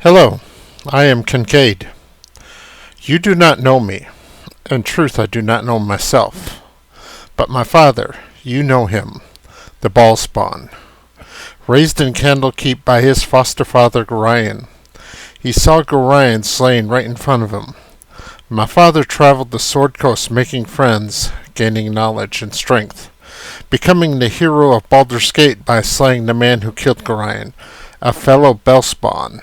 Hello, I am Kencade. You do not know me. In truth, I do not know myself. But my father, you know him, the ball spawn. Raised in Candlekeep by his foster father Gorion, he saw Gorion slain right in front of him. My father traveled the Sword Coast making friends, gaining knowledge and strength, becoming the hero of Baldur's Gate by slaying the man who killed Gorion, a fellow Bellspawn,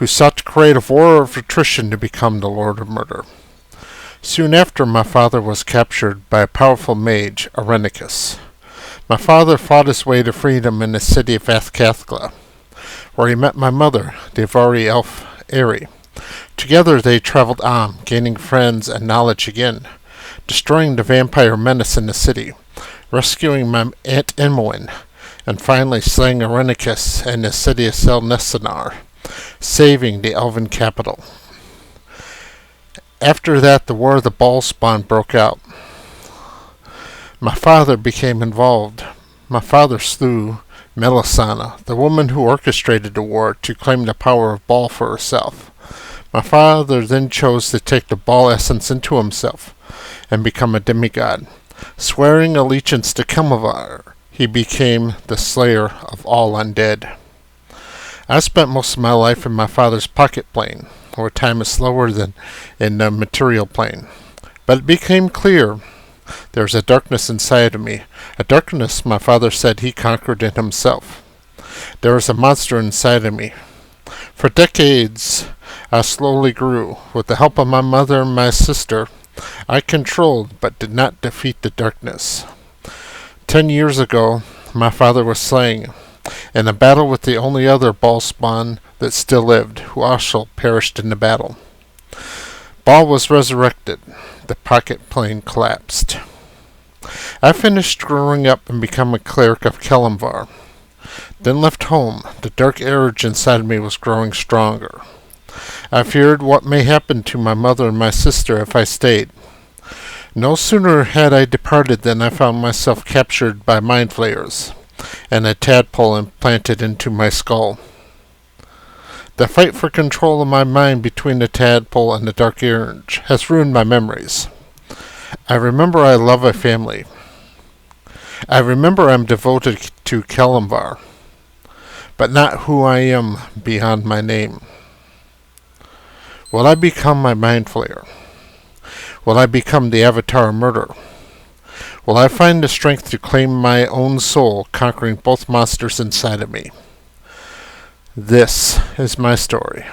who sought to create a war of attrition to become the Lord of Murder. Soon after, my father was captured by a powerful mage, Arenicus. My father fought his way to freedom in the city of Athcathcla, where he met my mother, the Avari elf Eri. Together they traveled on, gaining friends and knowledge again, destroying the vampire menace in the city, rescuing my Aunt Imoen, and finally slaying Arenicus in the city of Selnessinar, saving the elven capital. After that, the War of the Ballspawn broke out. My father became involved. My father slew Melisana, the woman who orchestrated the war to claim the power of Ball for herself. My father then chose to take the Ball essence into himself and become a demigod. Swearing allegiance to Kelmavar, he became the slayer of all undead. I spent most of my life in my father's pocket plane, where time is slower than in the material plane. But it became clear there was a darkness inside of me, a darkness my father said he conquered in himself. There was a monster inside of me. For decades, I slowly grew. With the help of my mother and my sister, I controlled but did not defeat the darkness. 10 years ago, my father was slain in a battle with the only other Ballspawn that still lived, who also perished in the battle. Ball was resurrected. The pocket plane collapsed. I finished growing up and became a cleric of Kelimvar. Then left home. The dark urge inside me was growing stronger. I feared what may happen to my mother and my sister if I stayed. No sooner had I departed than I found myself captured by mind flayers and a tadpole implanted into my skull. The fight for control of my mind between the tadpole and the dark urge has ruined my memories. I remember I love a family. I remember I'm devoted to Kelimvar, but not who I am beyond my name. Will I become my mind flayer? Will I become the avatar of murder? Will I find the strength to claim my own soul, conquering both monsters inside of me? This is my story.